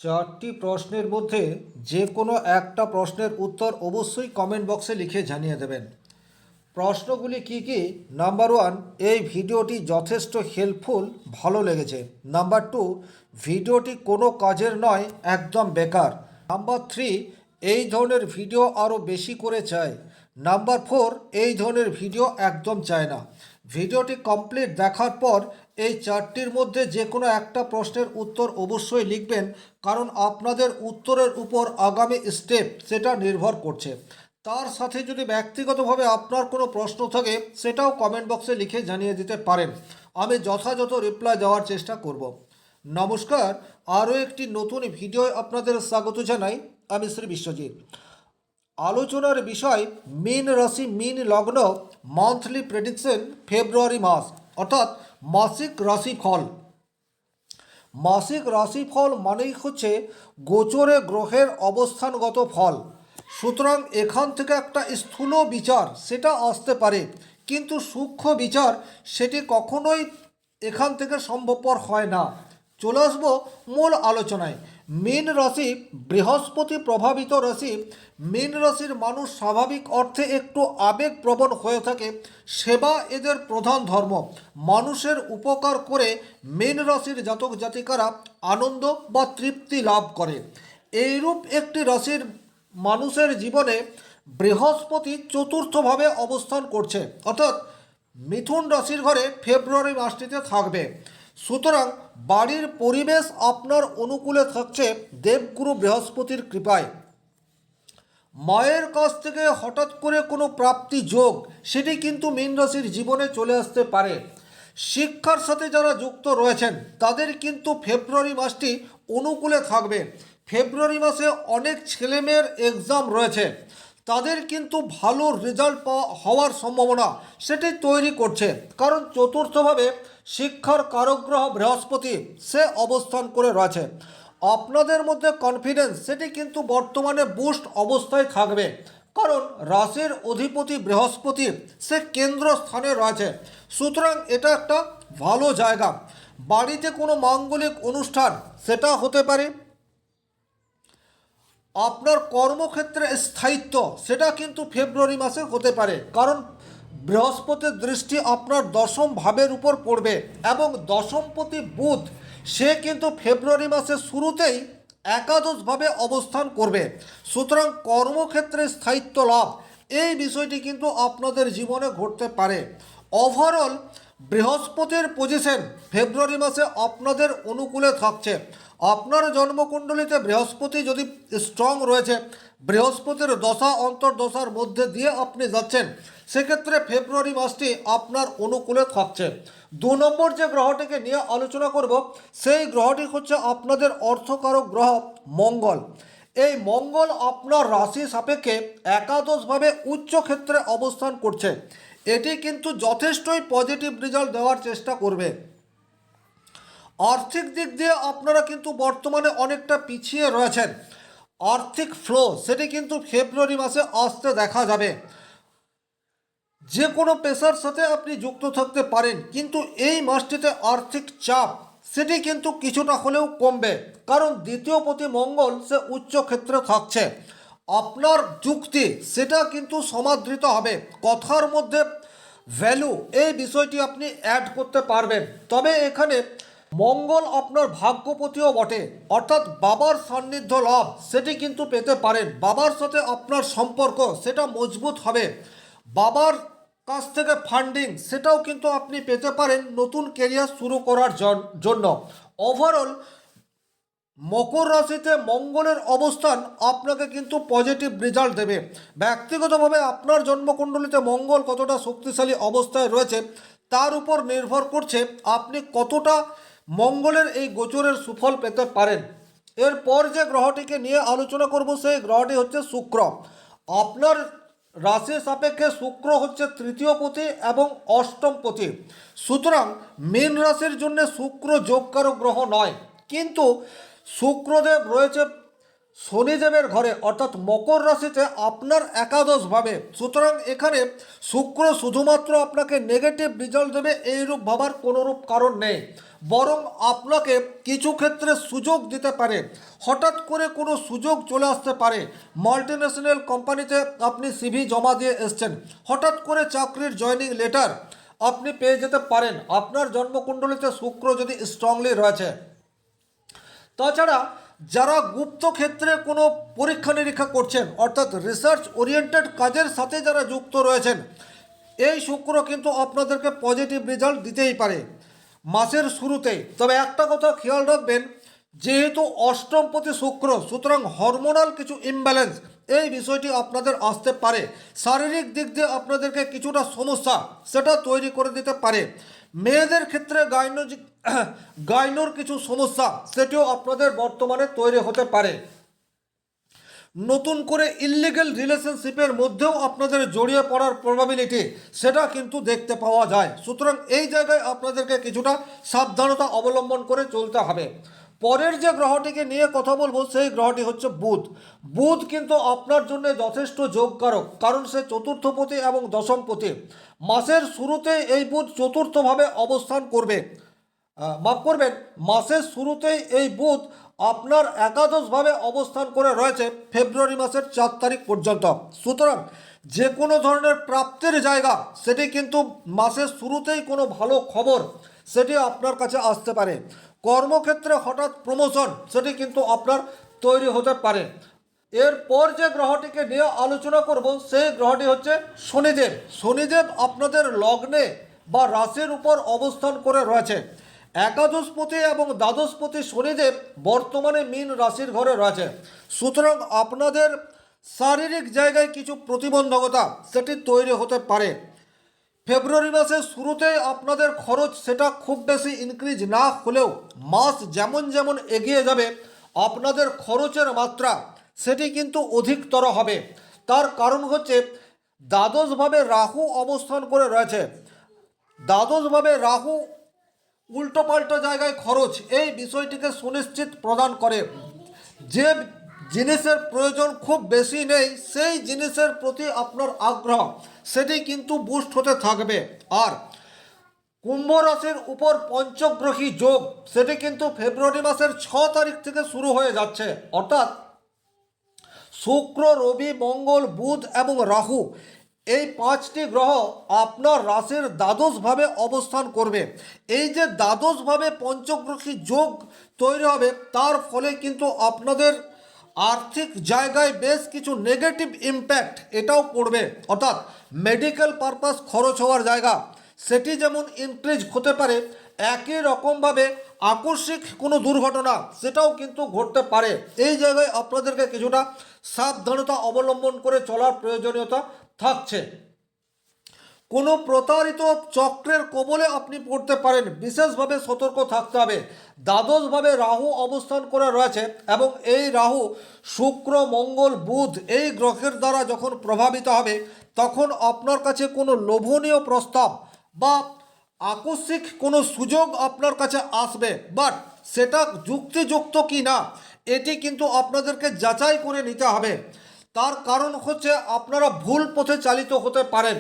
চারটি প্রশ্নের মধ্যে যে কোনো একটা প্রশ্নের উত্তর অবশ্যই কমেন্ট বক্সে লিখে জানিয়ে দেবেন। প্রশ্নগুলি কি কি? নাম্বার ওয়ান, এই ভিডিওটি যথেষ্ট হেল্পফুল, ভালো লেগেছে। নাম্বার টু, ভিডিওটি কোনো কাজের নয়, একদম বেকার। নাম্বার থ্রি, এই ধরনের ভিডিও আরও বেশি করে চাই। নাম্বার ফোর, এই ধরনের ভিডিও একদম চায় না। ভিডিওটি কমপ্লিট দেখার পর এই চারটির মধ্যে যে কোনো একটা প্রশ্নের উত্তর অবশ্যই লিখবেন, কারণ আপনাদের উত্তরের উপর আগামী স্টেপ সেটা নির্ভর করছে। তার সাথে যদি ব্যক্তিগতভাবে আপনার কোনো প্রশ্ন থাকে সেটাও কমেন্ট বক্সে লিখে জানিয়ে দিতে পারেন, আমি যথাযথ রিপ্লাই দেওয়ার চেষ্টা করব। নমস্কার, আরও একটি নতুন ভিডিও আপনাদের স্বাগত জানাই। আমি শ্রী বিশ্বজিৎ। আলোচনার বিষয় মীন রাশি মীন লগ্ন মান্থলি প্রেডিকশন ফেব্রুয়ারি মাস, অর্থাৎ মাসিক রাশিফল। মাসিক রাশিফল মানেই হচ্ছে গোচরে গ্রহের অবস্থানগত ফল। সুতরাং এখান থেকে একটা স্থূল বিচার সেটা আসতে পারে, কিন্তু সূক্ষ্ম বিচার সেটি কখনোই এখান থেকে সম্ভবপর হয় না। চলে আসবো মূল আলোচনায়। মীন রাশি বৃহস্পতি প্রভাবিত রাশি। মীন রাশির মানুষ স্বাভাবিক অর্থে একটু আবেগপ্রবণ হয়ে থাকে। সেবা এদের প্রধান ধর্ম। মানুষের উপকার করে মীন রাশির জাতক জাতিকারা আনন্দ বা তৃপ্তি লাভ করে। এইরূপ একটি রাশির মানুষের জীবনে বৃহস্পতি চতুর্থভাবে অবস্থান করছে, অর্থাৎ মিথুন রাশির ঘরে ফেব্রুয়ারি মাসটিতে থাকবে। সুতরাং বাড়ির পরিবেশ আপনার অনুকূলে থাকছে দেবগুরু বৃহস্পতির কৃপায়। মায়ের কাছ থেকে হঠাৎ করে কোনো প্রাপ্তি যোগ সেটি কিন্তু মীন রাশির জীবনে চলে আসতে পারে। শিক্ষার সাথে যারা যুক্ত রয়েছেন তাদের কিন্তু ফেব্রুয়ারি মাসটি অনুকূলে থাকবে। ফেব্রুয়ারি মাসে অনেক ছেলেমেয়ের এক্সাম রয়েছে, তাদের কিন্তু ভালো রেজাল্ট হওয়ার সম্ভাবনা সেটি তৈরি করছে, কারণ চতুর্থভাবে শিক্ষার কারগ্রহ বৃহস্পতি সে অবস্থান করে রয়েছে। আপনাদের মধ্যে কনফিডেন্স সেটি কিন্তু বর্তমানে বুস্ট অবস্থায় থাকবে, কারণ রাশির অধিপতি বৃহস্পতি সে কেন্দ্র স্থানে রয়েছে। সুতরাং এটা একটা ভালো জায়গা। বাড়িতে কোনো মাঙ্গলিক অনুষ্ঠান সেটা হতে পারে। আপনার কর্মক্ষেত্রে স্থায়িত্ব সেটা কিন্তু ফেব্রুয়ারি মাসে হতে পারে, কারণ বৃহস্পতির দৃষ্টি আপনার দশম ভাবের উপর পড়বে এবং দশমপতি বুধ সে কিন্তু ফেব্রুয়ারি মাসের শুরুতেই একাদশভাবে অবস্থান করবে। সুতরাং কর্মক্ষেত্রে স্থায়িত্ব লাভ এই বিষয়টি কিন্তু আপনাদের জীবনে ঘটতে পারে। ওভারঅল বৃহস্পতির পজিশন ফেব্রুয়ারি মাসে আপনাদের অনুকূলে থাকছে। আপনার জন্মকুণ্ডলিতে বৃহস্পতি যদি স্ট্রং রয়েছে, বৃহস্পতির দশা অন্তর্দশার মধ্যে দিয়ে আপনি যাচ্ছেন, সেক্ষেত্রে ফেব্রুয়ারি মাসটি আপনার অনুকূলে থাকছে। দু নম্বর যে গ্রহটিকে নিয়ে আলোচনা করব সেই গ্রহটি হচ্ছে আপনাদের অর্থকারক গ্রহ মঙ্গল। এই মঙ্গল আপনার রাশি সাপেক্ষে একাদশভাবে উচ্চ ক্ষেত্রে অবস্থান করছে। এটি কিন্তু যথেষ্টই পজিটিভ রেজাল্ট দেওয়ার চেষ্টা করবে। আর্থিক দিক দিয়ে আপনারা কিন্তু বর্তমানে অনেকটা পিছিয়ে রয়েছেন। আর্থিক ফ্লো সেটি কিন্তু ফেব্রুয়ারি মাসে আসতে দেখা যাবে। যে কোনো পেশার সাথে আপনি যুক্ত থাকতে পারেন, কিন্তু এই মাসটিতে আর্থিক চাপ সেটি কিন্তু কিছুটা হলেও কমবে, কারণ দ্বিতীয় পতি মঙ্গল সে উচ্চ ক্ষেত্রে থাকছে। আপনার যুক্তি সেটা কিন্তু সমাদৃত হবে, কথার মধ্যে ভ্যালু এই বিষয়টি আপনি অ্যাড করতে পারবেন। তবে এখানে মঙ্গল আপনার ভাগ্যপতিও বটে, অর্থাৎ বাবার সান্নিধ্য লাভ সেটি কিন্তু পেতে পারেন। বাবার সাথে আপনার সম্পর্ক সেটা মজবুত হবে। বাবার কাছ থেকে ফান্ডিং সেটাও কিন্তু আপনি পেতে পারেন নতুন কেরিয়ার শুরু করার জন্য। ওভারঅল মকর রাশিতে মঙ্গলের অবস্থান আপনাকে কিন্তু পজিটিভ রেজাল্ট দেবে। ব্যক্তিগতভাবে আপনার জন্মকুণ্ডলিতে মঙ্গল কতটা শক্তিশালী অবস্থায় রয়েছে তার উপর নির্ভর করছে আপনি কতটা মঙ্গলের এই গোচরের সুফল পেতে পারেন। এরপর যে গ্রহটিকে নিয়ে আলোচনা করব সেই গ্রহটি হচ্ছে শুক্র। আপনার রাশি সাপেক্ষে শুক্র হচ্ছে তৃতীয় পতি এবং অষ্টম পতি। সুতরাং মীন রাশির জন্য শুক্র যোগকারক গ্রহ নয়, কিন্তু শুক্রদেব রয়েছে শনিদেবের ঘরে অর্থাৎ মকর রাশিতে আপনার একাদশভাবে। সুতরাং এখানে শুক্র শুধুমাত্র আপনাকে নেগেটিভ রেজাল্ট দেবে এইরূপ ভাবার কোনোরূপ কারণ নেই, বরং আপনাকে কিছু ক্ষেত্রে সুযোগ দিতে পারে। হঠাৎ করে কোনো সুযোগ চলে আসতে পারে। মাল্টিন্যাশনাল কোম্পানিতে আপনি সিভি জমা দিয়ে এসছেন, হঠাৎ করে চাকরির জয়েনিং লেটার আপনি পেয়ে যেতে পারেন, আপনার জন্মকুণ্ডলিতে শুক্র যদি স্ট্রংলি রয়েছে। তাছাড়া যারা গুপ্ত ক্ষেত্রে কোনো পরীক্ষা নিরীক্ষা করছেন অর্থাৎ রিসার্চ ওরিয়েন্টেড কাজের সাথে যারা যুক্ত রয়েছেন, এই শুক্র কিন্তু আপনাদেরকে পজিটিভ রেজাল্ট দিতেই পারে মাসের শুরুতেই। তবে একটা কথা খেয়াল রাখবেন, যেহেতু অষ্টমপতি শুক্র, সুতরাং হরমোনাল কিছু ইমব্যালেন্স এই বিষয়টি আপনাদের আসতে পারে। শারীরিক দিক দিয়ে আপনাদেরকে কিছুটা সমস্যা সেটা তৈরি করে দিতে পারে। মেয়েদের ক্ষেত্রে গাইনোর কিছু সমস্যা সেটিও আপনাদের বর্তমানে তৈরি হতে পারে। নতুন করে ইললিগ্যাল রিলেশনশিপের মধ্যেও আপনাদের জড়িয়ে পড়ার প্রবাবিলিটি সেটা কিন্তু দেখতে পাওয়া যায়। সুতরাং এই জায়গায় আপনাদেরকে কিছুটা সাবধানতা অবলম্বন করে চলতে হবে। পরের যে গ্রহটিকে নিয়ে কথা বলবো সেই গ্রহটি হচ্ছে বুধ। বুধ কিন্তু আপনার জন্য যথেষ্ট যোগকারক, কারণ সে চতুর্থপতি এবং দশমপতি। মাসের শুরুতে এই বুধ চতুর্থভাবে অবস্থান করবে, মাফ করবেন, মাসের শুরুতেই এই বুধ আপনার একাদশভাবে অবস্থান করে রয়েছে ফেব্রুয়ারি মাসের 4 তারিখ পর্যন্ত। সুতরাং যে কোনো ধরনের প্রাপ্তির জায়গা সেটি কিন্তু মাসের শুরুতেই কোনো ভালো খবর সেটি আপনার কাছে আসতে পারে। কর্মক্ষেত্রে হঠাৎ প্রমোশন সেটি কিন্তু আপনার তৈরি হতে পারে। এরপর যে গ্রহটিকে নিয়ে আলোচনা করব সেই গ্রহটি হচ্ছে শনিদেব। শনিদেব আপনাদের লগ্নে বা রাশির উপর অবস্থান করে রয়েছে। একাদশপতি এবং দ্বাদশপতি শনিদেব বর্তমানে মীন রাশির ঘরে রয়েছে। সুতরাং আপনাদের শারীরিক জায়গায় কিছু প্রতিবন্ধকতা সেটি তৈরি হতে পারে। ফেব্রুয়ারি মাসের শুরুতেই আপনাদের খরচ সেটা খুব বেশি ইনক্রিজ না হলেও মাস যেমন যেমন এগিয়ে যাবে আপনাদের খরচের মাত্রা সেটি কিন্তু অধিকতর হবে। তার কারণ হচ্ছে দ্বাদশভাবে রাহু অবস্থান করে রয়েছে। দ্বাদশভাবে রাহু উল্টোপাল্টা জায়গায় খরচ এই বিষয়টিকে সুনিশ্চিত প্রদান করে। যে জিনিসের প্রয়োজন খুব বেশি নেই সেই জিনিসের প্রতি আপনার আগ্রহ সেটি কিন্তু বুস্ট হতে থাকবে। আর কুম্ভ রাশির উপর পঞ্চগ্রহী যোগ সেটি কিন্তু ফেব্রুয়ারি মাসের 6 তারিখ থেকে শুরু হয়ে যাচ্ছে। অর্থাৎ শুক্র, রবি, মঙ্গল, বুধ এবং রাহু এই 5টি গ্রহ আপনার রাশির দ্বাদশভাবে অবস্থান করবে। এই যে দ্বাদশভাবে পঞ্চগ্রহী যোগ তৈরি হবে তার ফলে কিন্তু আপনাদের আর্থিক জায়গায় বেশ কিছু নেগেটিভ ইম্প্যাক্ট এটাও পড়বে। অর্থাৎ মেডিকেল পারপাস খরচ হওয়ার জায়গা সেটি যেমন ইনক্রিজ হতে পারে, একই রকমভাবে আকস্মিক কোনো দুর্ঘটনা সেটাও কিন্তু ঘটতে পারে। এই জায়গায় আপনাদেরকে কিছুটা সাবধানতা অবলম্বন করে চলার প্রয়োজনীয়তা থাকছে। কোনো প্রতারিত চক্রের কবলে আপনি পড়তে পারেন, বিশেষভাবে সতর্ক থাকতে হবে। দ্বাদশভাবে রাহু অবস্থান করে রয়েছে এবং এই রাহু শুক্র, মঙ্গল, বুধ এই গ্রহের দ্বারা যখন প্রভাবিত হবে তখন আপনার কাছে কোনো লোভনীয় প্রস্তাব বা আকস্মিক কোনো সুযোগ আপনার কাছে আসবে, বাট সেটা যুক্তিযুক্ত কি না এটি কিন্তু আপনাদেরকে যাচাই করে নিতে হবে। তার কারণ হচ্ছে আপনারা ভুল পথে চালিত হতে পারেন,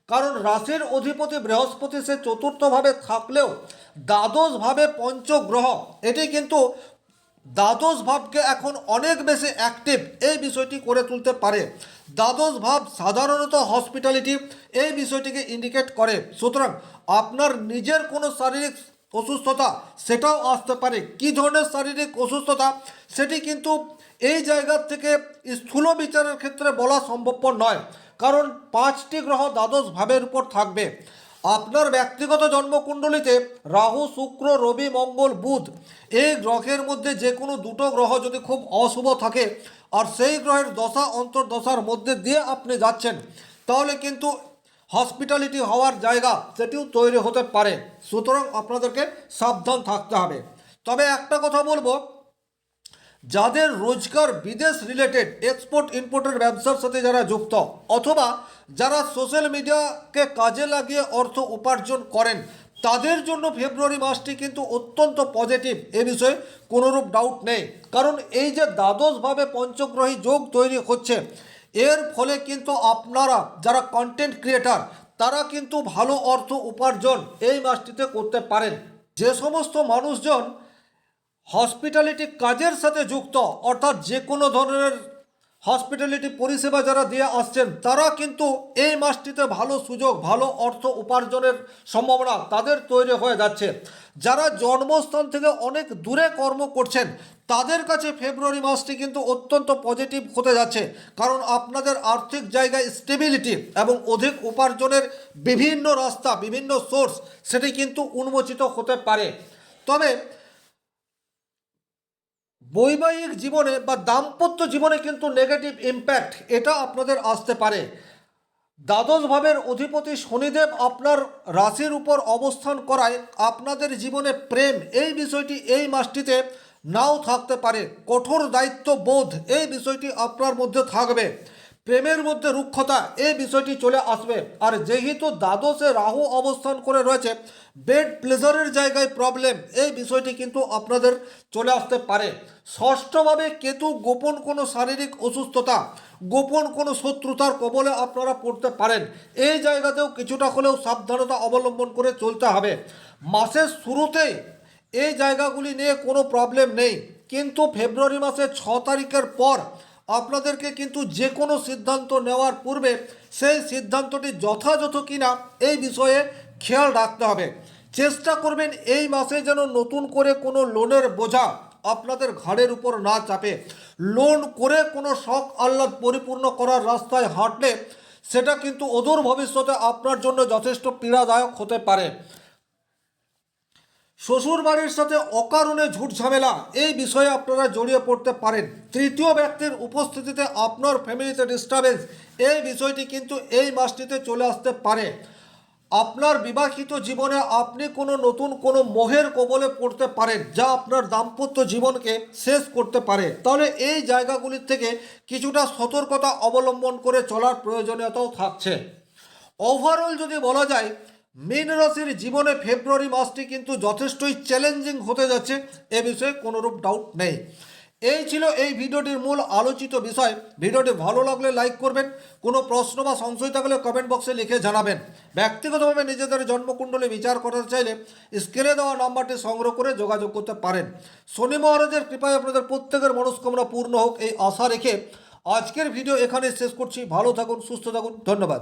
কারণ রাশির অধিপতি বৃহস্পতি সে চতুর্থভাবে থাকলেও দ্বাদশভাবে পঞ্চগ্রহ এটি কিন্তু দ্বাদশ ভাবকে এখন অনেক বেশি অ্যাক্টিভ এই বিষয়টি করে তুলতে পারে। দ্বাদশ ভাব সাধারণত হসপিটালিটি এই বিষয়টিকে ইন্ডিকেট করে। সুতরাং আপনার নিজের কোনো শারীরিক অসুস্থতা সেটাও আসতে পারে। কী ধরনের শারীরিক অসুস্থতা সেটি কিন্তু এই জায়গার থেকে স্থূল বিচারের ক্ষেত্রে বলা সম্ভবপর নয়, কারণ 5টি গ্রহ দ্বাদশ ভাবের উপর থাকবে। আপনার ব্যক্তিগত জন্মকুণ্ডলিতে রাহু, শুক্র, রবি, মঙ্গল, বুধ এই গ্রহের মধ্যে যে কোনো দুটো গ্রহ যদি খুব অশুভ থাকে আর সেই গ্রহের দশা অন্তর্দশার মধ্যে দিয়ে আপনি যাচ্ছেন তাহলে কিন্তু হসপিটালিটি হওয়ার জায়গা সেটিও তৈরি হতে পারে। সুতরাং আপনাদেরকে সাবধান থাকতে হবে। তবে একটা কথা বলবো, যাদের রোজগার বিদেশ রিলেটেড এক্সপোর্ট ইম্পোর্টের ব্যবসার সাথে যারা যুক্ত অথবা যারা সোশ্যাল মিডিয়াকে কাজে লাগিয়ে অর্থ উপার্জন করেন, তাদের জন্য ফেব্রুয়ারি মাসটি কিন্তু অত্যন্ত পজিটিভ, এ বিষয়ে কোনোরূপ ডাউট নেই। কারণ এই যে দ্বাদশভাবে পঞ্চগ্রহী যোগ তৈরি হচ্ছে, এর ফলে কিন্তু আপনারা যারা কন্টেন্ট ক্রিয়েটার তারা কিন্তু ভালো অর্থ উপার্জন এই মাসটিতে করতে পারেন। যে সমস্ত মানুষজন হসপিটালিটি কাজের সাথে যুক্ত, অর্থাৎ যে কোনো ধরনের হসপিটালিটি পরিষেবা যারা দিয়ে আসছেন, তারা কিন্তু এই মাসটিতে ভালো সুযোগ, ভালো অর্থ উপার্জনের সম্ভাবনা তাদের তৈরি হয়ে যাচ্ছে। যারা জন্মস্থান থেকে অনেক দূরে কর্ম করছেন, তাদের কাছে ফেব্রুয়ারি মাসটি কিন্তু অত্যন্ত পজিটিভ হতে যাচ্ছে। কারণ আপনাদের আর্থিক জায়গায় স্টেবিলিটি এবং অধিক উপার্জনের বিভিন্ন রাস্তা, বিভিন্ন সোর্স সেটি কিন্তু উন্মোচিত হতে পারে। তবে বৈবাহিক জীবনে বা দাম্পত্য জীবনে কিন্তু নেগেটিভ ইম্প্যাক্ট এটা আপনাদের আসতে পারে। দ্বাদশ ভাবের অধিপতি শনিদেব আপনার রাশির উপর অবস্থান করায় আপনাদের জীবনে প্রেম এই বিষয়টি এই মাসটিতে নাও থাকতে পারে। কঠোর দায়িত্ববোধ এই বিষয়টি আপনার মধ্যে থাকবে। প্রেমের মধ্যে রুক্ষতা এই বিষয়টি চলে আসবে। আর যেহেতু দ্বাদশে রাহু অবস্থান করে রয়েছে, বেড প্লেজারের জায়গায় প্রবলেম এই বিষয়টি কিন্তু আপনাদের চলে আসতে পারে। ষষ্ঠভাবে কেতু গোপন কোনো শারীরিক অসুস্থতা, গোপন কোনো শত্রুতার কবলে আপনারা পড়তে পারেন। এই জায়গাতেও কিছুটা হলেও সাবধানতা অবলম্বন করে চলতে হবে। মাসের শুরুতেই এই জায়গাগুলি নিয়ে কোনো প্রবলেম নেই, কিন্তু ফেব্রুয়ারি মাসের 6 তারিখের পর আপনাদেরকে কিন্তু যে কোনো সিদ্ধান্ত নেওয়ার পূর্বে সেই সিদ্ধান্তটি যথাযথ কিনা এই বিষয়ে খেয়াল রাখতে হবে। চেষ্টা করবেন এই মাসে যেন নতুন করে কোনো লোনের বোঝা আপনাদের ঘাড়ের উপর না চাপে। লোন করে কোনো শখ আহ্লাদ পরিপূর্ণ করার রাস্তায় হাঁটলে সেটা কিন্তু অদূর ভবিষ্যতে আপনার জন্য যথেষ্ট পীড়াদায়ক হতে পারে। শ্বশুর বাড়ির সাথে অকারণে ঝুট ঝামেলা এই বিষয়ে আপনারা জড়িয়ে পড়তে পারেন। তৃতীয় ব্যক্তির উপস্থিতিতে আপনার ফ্যামিলিতে ডিস্টারবেন্স এই বিষয়টি কিন্তু এই মাসটিতে চলে আসতে পারে। আপনার বিবাহিত জীবনে আপনি কোনো নতুন কোনো মোহের কবলে পড়তে পারেন, যা আপনার দাম্পত্য জীবনকে শেষ করতে পারে। তাহলে এই জায়গাগুলির থেকে কিছুটা সতর্কতা অবলম্বন করে চলার প্রয়োজনীয়তাও থাকছে। ওভারঅল যদি বলা যায়, মীন রাশির জীবনে ফেব্রুয়ারি মাসটি কিন্তু যথেষ্টই চ্যালেঞ্জিং হতে যাচ্ছে, এ বিষয়ে কোনোরূপ ডাউট নেই। এই ছিল এই ভিডিওটির মূল আলোচিত বিষয়। ভিডিওটি ভালো লাগলে লাইক করবেন, কোনো প্রশ্ন বা সংশয় থাকলে কমেন্ট বক্সে লিখে জানাবেন। ব্যক্তিগতভাবে নিজেদের জন্মকুণ্ডলী বিচার করতে চাইলে স্ক্রিনে দেওয়া নাম্বারটি সংগ্রহ করে যোগাযোগ করতে পারেন। শনি মহারাজের কৃপায় আপনাদের প্রত্যেকের মনস্কামনা পূর্ণ হোক এই আশা রেখে আজকের ভিডিও এখানে শেষ করছি। ভালো থাকুন, সুস্থ থাকুন, ধন্যবাদ।